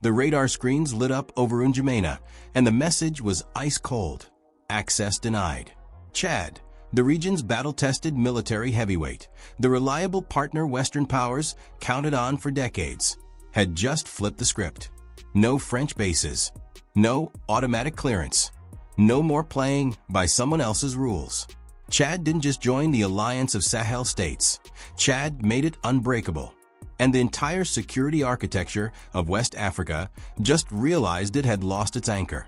The radar screens lit up over N'Djamena, and the message was ice cold. Access denied. Chad, the region's battle-tested military heavyweight, the reliable partner Western powers counted on for decades, had just flipped the script. No French bases. No automatic clearance. No more playing by someone else's rules. Chad didn't just join the Alliance of Sahel States. Chad made it unbreakable. And the entire security architecture of West Africa just realized it had lost its anchor.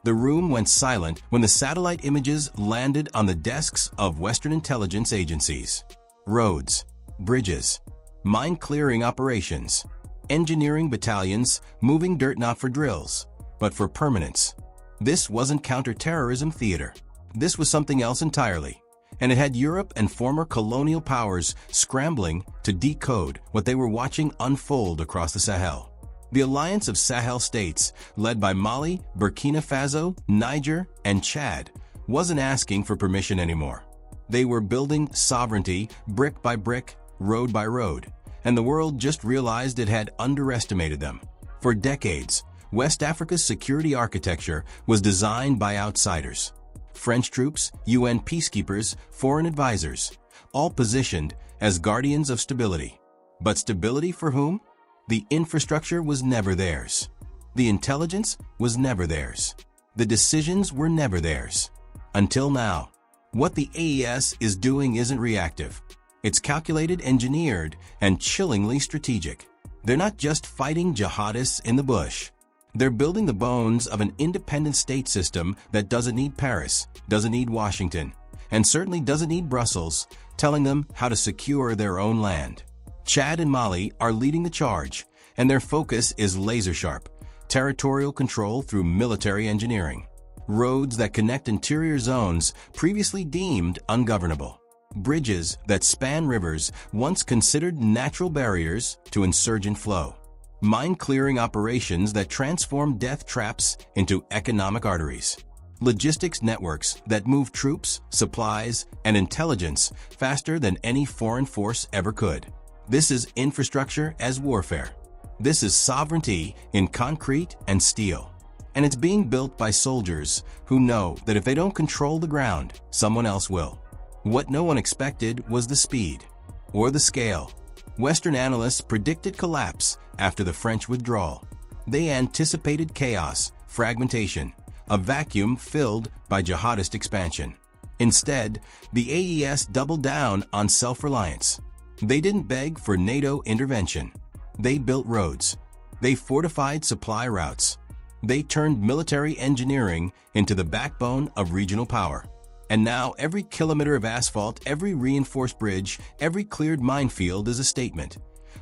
The room went silent when the satellite images landed on the desks of Western intelligence agencies. Roads, bridges, mine-clearing operations, engineering battalions moving dirt not for drills, but for permanence. This wasn't counterterrorism theater. This was something else entirely. And it had Europe and former colonial powers scrambling to decode what they were watching unfold across the Sahel. The Alliance of Sahel States, led by Mali, Burkina Faso, Niger, and Chad, wasn't asking for permission anymore. They were building sovereignty brick by brick, road by road, and the world just realized it had underestimated them. For decades, West Africa's security architecture was designed by outsiders. French troops, UN peacekeepers, foreign advisors, all positioned as guardians of stability. But stability for whom? The infrastructure was never theirs. The intelligence was never theirs. The decisions were never theirs. Until now. What the AES is doing isn't reactive. It's calculated, engineered, and chillingly strategic. They're not just fighting jihadists in the bush. They're building the bones of an independent state system that doesn't need Paris, doesn't need Washington, and certainly doesn't need Brussels telling them how to secure their own land. Chad and Mali are leading the charge, and their focus is laser-sharp, territorial control through military engineering, roads that connect interior zones previously deemed ungovernable, bridges that span rivers once considered natural barriers to insurgent flow, mine-clearing operations that transform death traps into economic arteries, logistics networks that move troops, supplies, and intelligence faster than any foreign force ever could. This is infrastructure as warfare. This is sovereignty in concrete and steel. And it's being built by soldiers who know that if they don't control the ground, someone else will. What no one expected was the speed or the scale. Western analysts predicted collapse after the French withdrawal. They anticipated chaos, fragmentation, a vacuum filled by jihadist expansion. Instead, the AES doubled down on self-reliance. They didn't beg for NATO intervention. They built roads. They fortified supply routes. They turned military engineering into the backbone of regional power. And now every kilometer of asphalt, every reinforced bridge, every cleared minefield is a statement.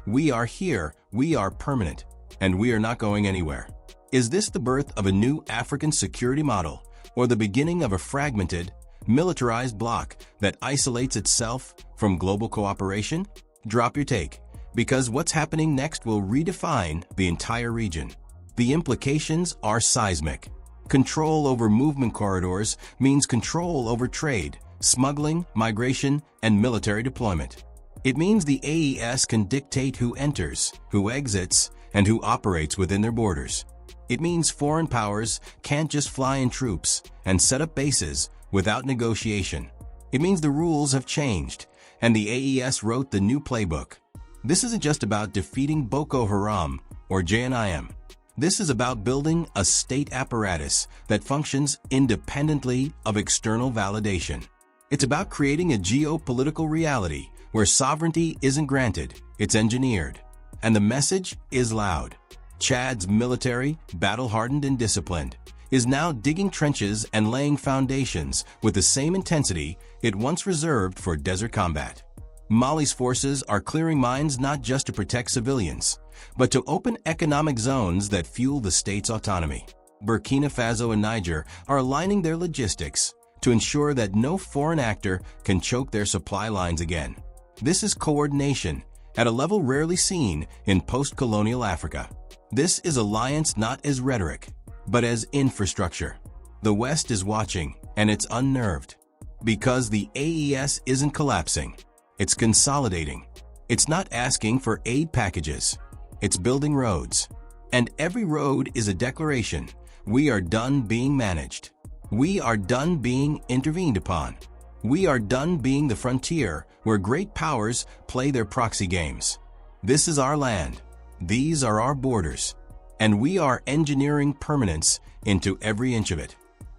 We are here, we are permanent, and we are not going anywhere. Is this the birth of a new African security model, or the beginning of a fragmented, militarized bloc that isolates itself from global cooperation? Drop your take, because what's happening next will redefine the entire region. The implications are seismic. Control over movement corridors means control over trade, smuggling, migration, and military deployment. It means the AES can dictate who enters, who exits, and who operates within their borders. It means foreign powers can't just fly in troops and set up bases without negotiation. It means the rules have changed, and the AES wrote the new playbook. This isn't just about defeating Boko Haram or JNIM. This is about building a state apparatus that functions independently of external validation. It's about creating a geopolitical reality where sovereignty isn't granted, it's engineered. And the message is loud. Chad's military, battle-hardened and disciplined, is now digging trenches and laying foundations with the same intensity it once reserved for desert combat. Mali's forces are clearing mines not just to protect civilians, but to open economic zones that fuel the state's autonomy. Burkina Faso and Niger are aligning their logistics to ensure that no foreign actor can choke their supply lines again. This is coordination at a level rarely seen in post-colonial Africa. This is alliance not as rhetoric, but as infrastructure. The West is watching, and it's unnerved. Because the AES isn't collapsing. It's consolidating. It's not asking for aid packages. It's building roads. And every road is a declaration. We are done being managed. We are done being intervened upon. We are done being the frontier where great powers play their proxy games. This is our land. These are our borders. And we are engineering permanence into every inch of it.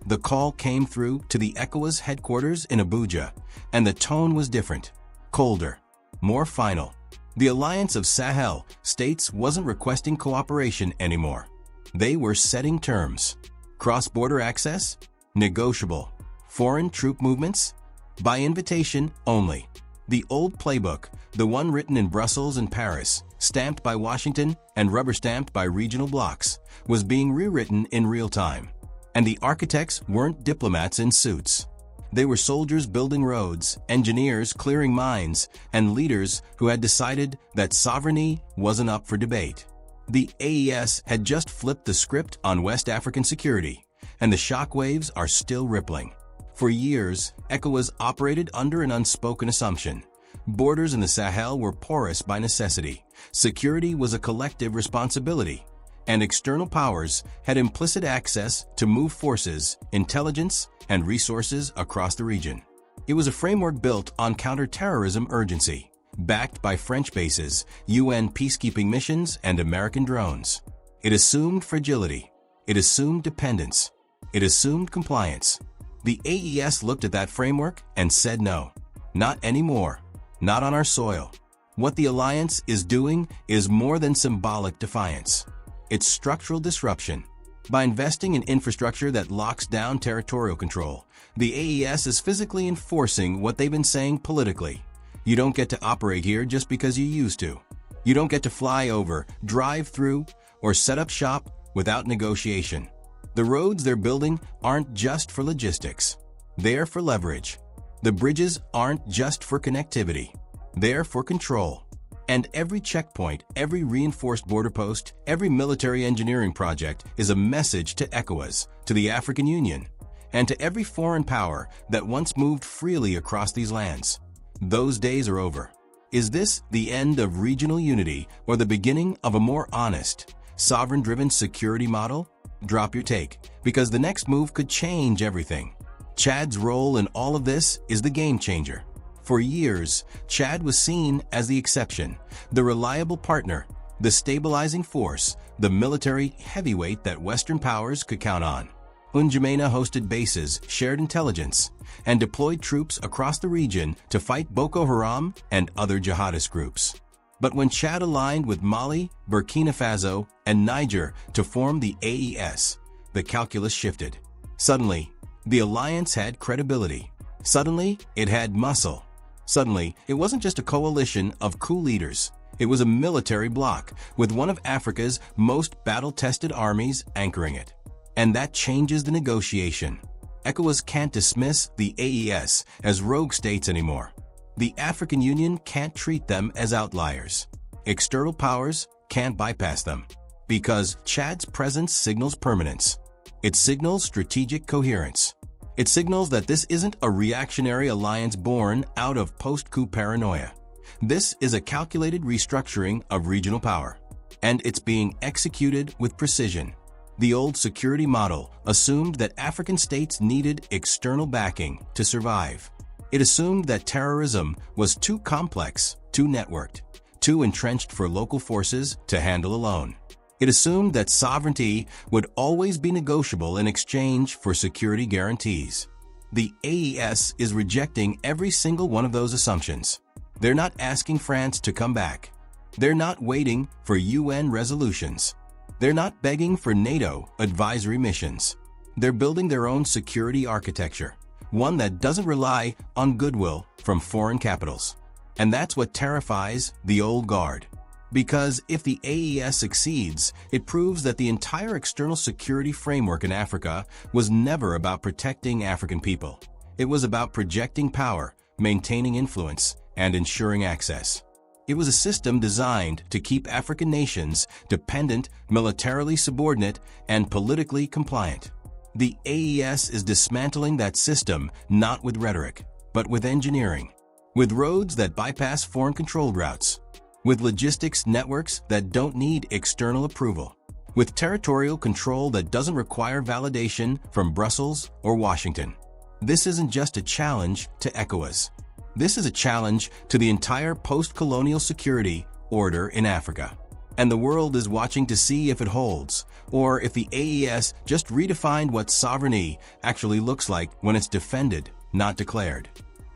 The call came through to the ECOWAS headquarters in Abuja, and the tone was different, colder, more final. The Alliance of Sahel States wasn't requesting cooperation anymore. They were setting terms. Cross-border access? Negotiable. Foreign troop movements? By invitation only. The old playbook, the one written in Brussels and Paris, stamped by Washington and rubber-stamped by regional blocs, was being rewritten in real time. And the architects weren't diplomats in suits. They were soldiers building roads, engineers clearing mines, and leaders who had decided that sovereignty wasn't up for debate. The AES had just flipped the script on West African security, and the shockwaves are still rippling. For years, ECOWAS operated under an unspoken assumption. Borders in the Sahel were porous by necessity. Security was a collective responsibility. And external powers had implicit access to move forces, intelligence, and resources across the region. It was a framework built on counterterrorism urgency, backed by French bases, UN peacekeeping missions, and American drones. It assumed fragility. It assumed dependence. It assumed compliance. The AES looked at that framework and said no. Not anymore. Not on our soil. What the alliance is doing is more than symbolic defiance. It's structural disruption. By investing in infrastructure that locks down territorial control, the AES is physically enforcing what they've been saying politically. You don't get to operate here just because you used to. You don't get to fly over, drive through, or set up shop without negotiation. The roads they're building aren't just for logistics. They're for leverage. The bridges aren't just for connectivity. They're for control. And every checkpoint, every reinforced border post, every military engineering project is a message to ECOWAS, to the African Union, and to every foreign power that once moved freely across these lands. Those days are over. Is this the end of regional unity or the beginning of a more honest, sovereign-driven security model? Drop your take, because the next move could change everything. Chad's role in all of this is the game changer. For years, Chad was seen as the exception, the reliable partner, the stabilizing force, the military heavyweight that Western powers could count on. N'Djamena hosted bases, shared intelligence, and deployed troops across the region to fight Boko Haram and other jihadist groups. But when Chad aligned with Mali, Burkina Faso, and Niger to form the AES, the calculus shifted. Suddenly, the alliance had credibility. Suddenly, it had muscle. Suddenly, it wasn't just a coalition of cool leaders. It was a military bloc, with one of Africa's most battle-tested armies anchoring it. And that changes the negotiation. ECOWAS can't dismiss the AES as rogue states anymore. The African Union can't treat them as outliers. External powers can't bypass them. Because Chad's presence signals permanence. It signals strategic coherence. It signals that this isn't a reactionary alliance born out of post-coup paranoia. This is a calculated restructuring of regional power. And it's being executed with precision. The old security model assumed that African states needed external backing to survive. It assumed that terrorism was too complex, too networked, too entrenched for local forces to handle alone. It assumed that sovereignty would always be negotiable in exchange for security guarantees. The AES is rejecting every single one of those assumptions. They're not asking France to come back. They're not waiting for UN resolutions. They're not begging for NATO advisory missions. They're building their own security architecture, one that doesn't rely on goodwill from foreign capitals. And that's what terrifies the old guard. Because if the AES succeeds, it proves that the entire external security framework in Africa was never about protecting African people. It was about projecting power, maintaining influence, and ensuring access. It was a system designed to keep African nations dependent, militarily subordinate, and politically compliant. The AES is dismantling that system not with rhetoric, but with engineering, with roads that bypass foreign controlled routes, with logistics networks that don't need external approval, with territorial control that doesn't require validation from Brussels or Washington. This isn't just a challenge to ECOWAS. This is a challenge to the entire post-colonial security order in Africa. And the world is watching to see if it holds, or if the AES just redefined what sovereignty actually looks like when it's defended, not declared.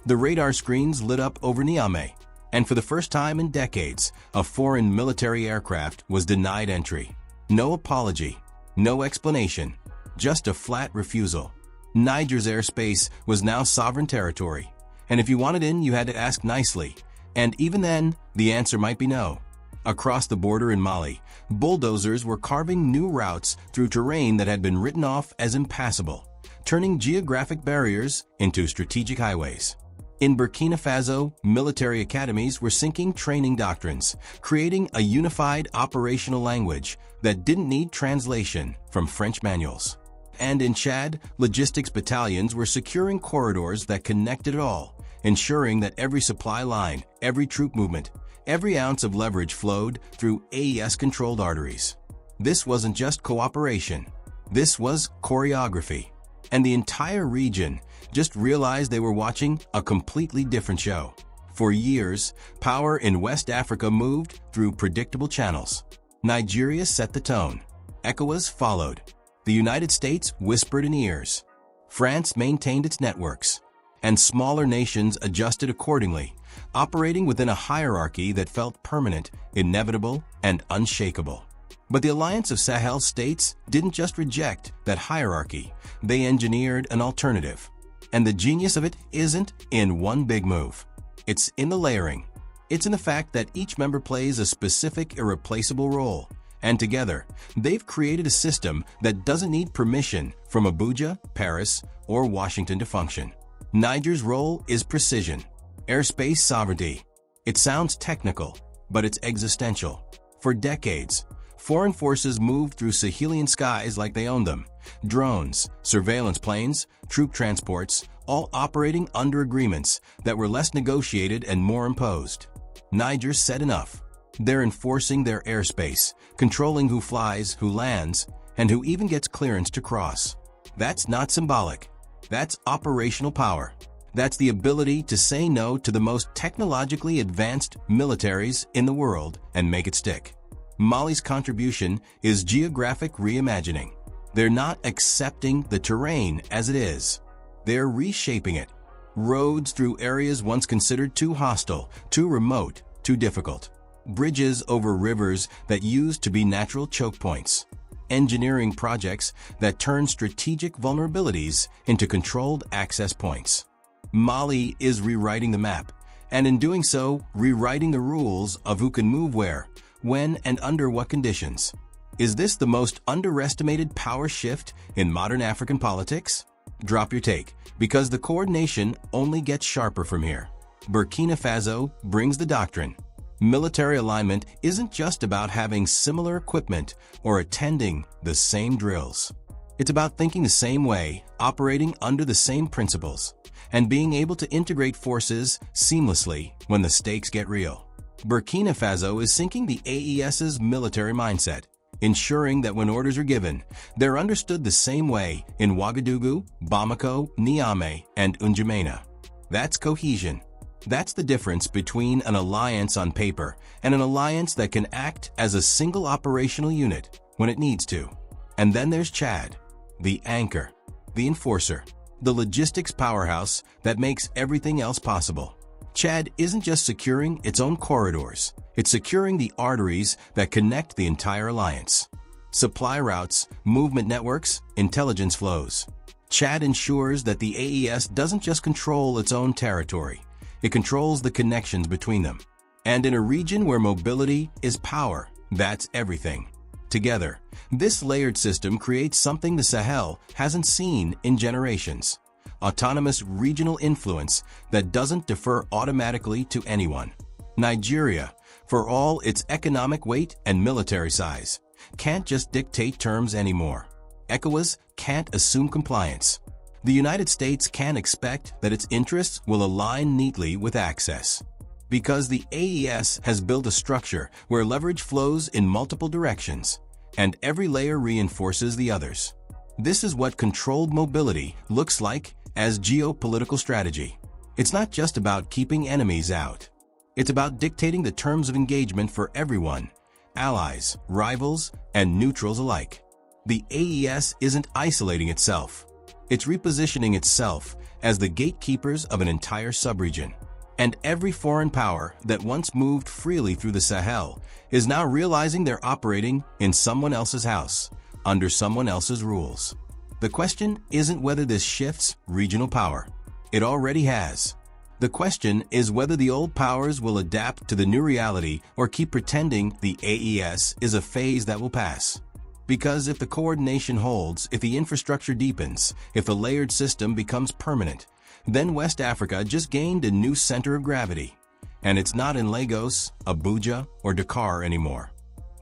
The radar screens lit up over Niamey, and for the first time in decades, a foreign military aircraft was denied entry. No apology, no explanation, just a flat refusal. Niger's airspace was now sovereign territory, and if you wanted in, you had to ask nicely, and even then, the answer might be no. Across the border in Mali, bulldozers were carving new routes through terrain that had been written off as impassable, turning geographic barriers into strategic highways. In Burkina Faso, military academies were syncing training doctrines, creating a unified operational language that didn't need translation from French manuals. And in Chad, logistics battalions were securing corridors that connected it all, ensuring that every supply line, every troop movement, every ounce of leverage flowed through AES-controlled arteries. This wasn't just cooperation. This was choreography. And the entire region just realized they were watching a completely different show. For years, power in West Africa moved through predictable channels. Nigeria set the tone. ECOWAS followed. The United States whispered in ears. France maintained its networks. And smaller nations adjusted accordingly, operating within a hierarchy that felt permanent, inevitable, and unshakable. But the Alliance of Sahel States didn't just reject that hierarchy, they engineered an alternative. And the genius of it isn't in one big move. It's in the layering. It's in the fact that each member plays a specific, irreplaceable role. And together, they've created a system that doesn't need permission from Abuja, Paris, or Washington to function. Niger's role is precision, airspace sovereignty. It sounds technical, but it's existential. For decades, foreign forces moved through Sahelian skies like they owned them. Drones, surveillance planes, troop transports, all operating under agreements that were less negotiated and more imposed. Niger said enough. They're enforcing their airspace, controlling who flies, who lands, and who even gets clearance to cross. That's not symbolic. That's operational power. That's the ability to say no to the most technologically advanced militaries in the world and make it stick. Mali's contribution is geographic reimagining. They're not accepting the terrain as it is. They're reshaping it. Roads through areas once considered too hostile, too remote, too difficult. Bridges over rivers that used to be natural choke points. Engineering projects that turn strategic vulnerabilities into controlled access points. Mali is rewriting the map, and in doing so, rewriting the rules of who can move where, when, and under what conditions. Is this the most underestimated power shift in modern African politics? Drop your take, because the coordination only gets sharper from here. Burkina Faso brings the doctrine. Military alignment isn't just about having similar equipment or attending the same drills. It's about thinking the same way, operating under the same principles, and being able to integrate forces seamlessly when the stakes get real. Burkina Faso is syncing the AES's military mindset, ensuring that when orders are given, they're understood the same way in Ouagadougou, Bamako, Niamey, and N'Djamena. That's cohesion. That's the difference between an alliance on paper and an alliance that can act as a single operational unit when it needs to. And then there's Chad, the anchor, the enforcer, the logistics powerhouse that makes everything else possible. Chad isn't just securing its own corridors, it's securing the arteries that connect the entire alliance. Supply routes, movement networks, intelligence flows. Chad ensures that the AES doesn't just control its own territory, it controls the connections between them. And in a region where mobility is power, that's everything. Together, this layered system creates something the Sahel hasn't seen in generations. Autonomous regional influence that doesn't defer automatically to anyone. Nigeria, for all its economic weight and military size, can't just dictate terms anymore. ECOWAS can't assume compliance. The United States can't expect that its interests will align neatly with access. Because the AES has built a structure where leverage flows in multiple directions, and every layer reinforces the others. This is what controlled mobility looks like as geopolitical strategy. It's not just about keeping enemies out. It's about dictating the terms of engagement for everyone, allies, rivals, and neutrals alike. The AES isn't isolating itself. It's repositioning itself as the gatekeepers of an entire subregion. And every foreign power that once moved freely through the Sahel is now realizing they're operating in someone else's house, under someone else's rules. The question isn't whether this shifts regional power. It already has. The question is whether the old powers will adapt to the new reality or keep pretending the AES is a phase that will pass. Because if the coordination holds, if the infrastructure deepens, if the layered system becomes permanent, then West Africa just gained a new center of gravity. And it's not in Lagos, Abuja, or Dakar anymore.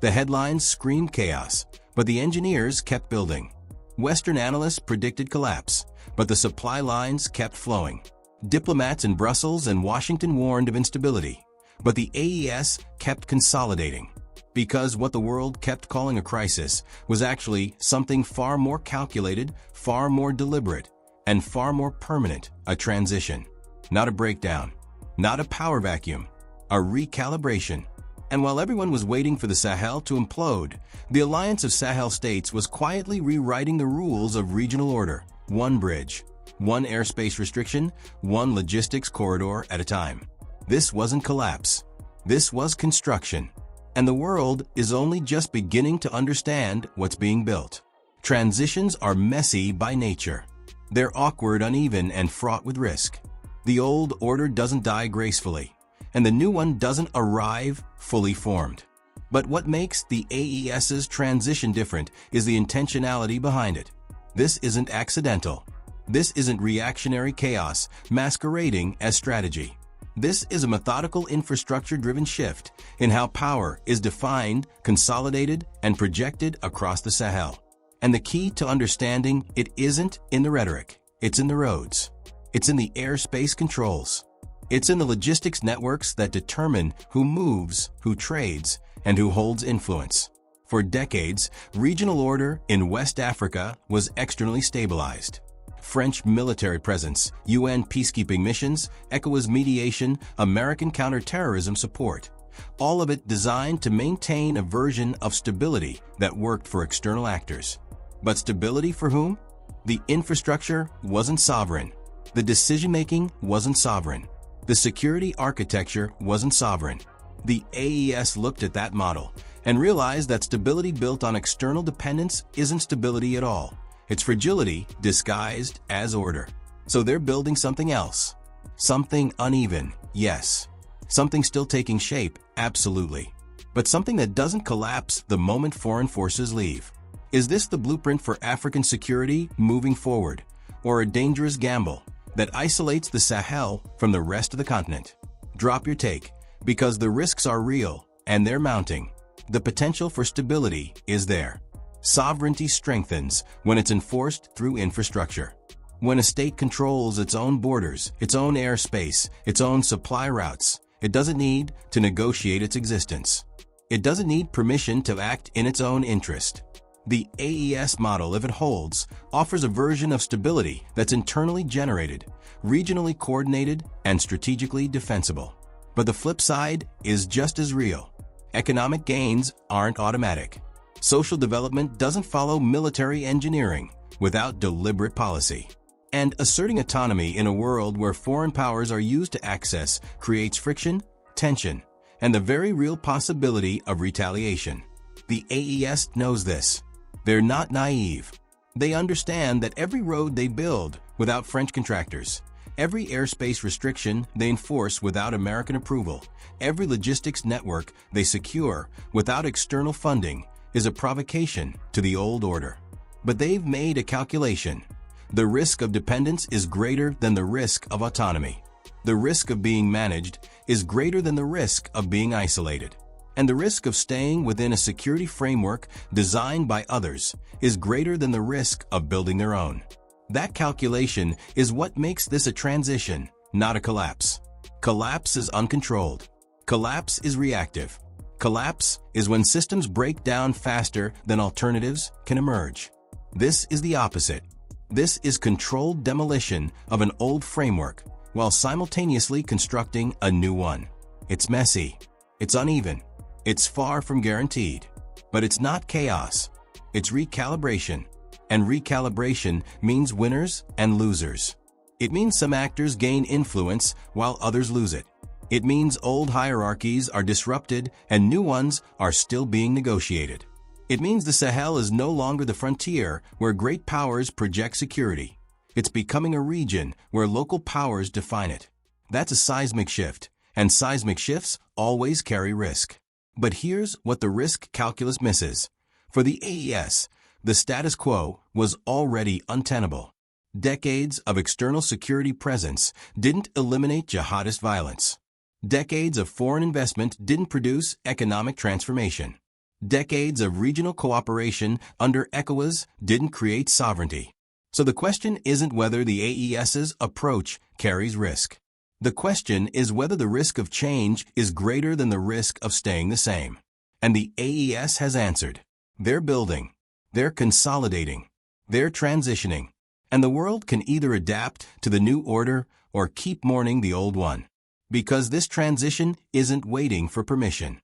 The headlines screamed chaos, but the engineers kept building. Western analysts predicted collapse, but the supply lines kept flowing. Diplomats in Brussels and Washington warned of instability, but the AES kept consolidating. Because what the world kept calling a crisis was actually something far more calculated, far more deliberate, and far more permanent, a transition. Not a breakdown, not a power vacuum, a recalibration. And while everyone was waiting for the Sahel to implode, the Alliance of Sahel States was quietly rewriting the rules of regional order, one bridge, one airspace restriction, one logistics corridor at a time. This wasn't collapse. This was construction. And the world is only just beginning to understand what's being built. Transitions are messy by nature. They're awkward, uneven, and fraught with risk. The old order doesn't die gracefully, and the new one doesn't arrive fully formed. But what makes the AES's transition different is the intentionality behind it. This isn't accidental. This isn't reactionary chaos masquerading as strategy. This is a methodical infrastructure-driven shift in how power is defined, consolidated, and projected across the Sahel. And the key to understanding it isn't in the rhetoric. It's in the roads. It's in the airspace controls. It's in the logistics networks that determine who moves, who trades, and who holds influence. For decades, regional order in West Africa was externally stabilized. French military presence, UN peacekeeping missions, ECOWAS mediation, American counterterrorism support. All of it designed to maintain a version of stability that worked for external actors. But stability for whom? The infrastructure wasn't sovereign. The decision-making wasn't sovereign. The security architecture wasn't sovereign. The AES looked at that model and realized that stability built on external dependence isn't stability at all. It's fragility disguised as order. So they're building something else. Something uneven, yes. Something still taking shape, absolutely. But something that doesn't collapse the moment foreign forces leave. Is this the blueprint for African security moving forward, or a dangerous gamble that isolates the Sahel from the rest of the continent? Drop your take, because the risks are real and they're mounting. The potential for stability is there. Sovereignty strengthens when it's enforced through infrastructure. When a state controls its own borders, its own airspace, its own supply routes, it doesn't need to negotiate its existence. It doesn't need permission to act in its own interest. The AES model, if it holds, offers a version of stability that's internally generated, regionally coordinated, and strategically defensible. But the flip side is just as real. Economic gains aren't automatic. Social development doesn't follow military engineering without deliberate policy. And asserting autonomy in a world where foreign powers are used to access creates friction, tension, and the very real possibility of retaliation. The AES knows this. They're not naive. They understand that every road they build without French contractors, every airspace restriction they enforce without American approval, every logistics network they secure without external funding is a provocation to the old order. But they've made a calculation. The risk of dependence is greater than the risk of autonomy. The risk of being managed is greater than the risk of being isolated. And the risk of staying within a security framework designed by others is greater than the risk of building their own. That calculation is what makes this a transition, not a collapse. Collapse is uncontrolled. Collapse is reactive. Collapse is when systems break down faster than alternatives can emerge. This is the opposite. This is controlled demolition of an old framework while simultaneously constructing a new one. It's messy. It's uneven. It's far from guaranteed. But it's not chaos. It's recalibration. And recalibration means winners and losers. It means some actors gain influence while others lose it. It means old hierarchies are disrupted and new ones are still being negotiated. It means the Sahel is no longer the frontier where great powers project security. It's becoming a region where local powers define it. That's a seismic shift, and seismic shifts always carry risk. But here's what the risk calculus misses. For the AES, the status quo was already untenable. Decades of external security presence didn't eliminate jihadist violence. Decades of foreign investment didn't produce economic transformation. Decades of regional cooperation under ECOWAS didn't create sovereignty. So the question isn't whether the AES's approach carries risk. The question is whether the risk of change is greater than the risk of staying the same. And the AES has answered. They're building. They're consolidating. They're transitioning. And the world can either adapt to the new order or keep mourning the old one. Because this transition isn't waiting for permission.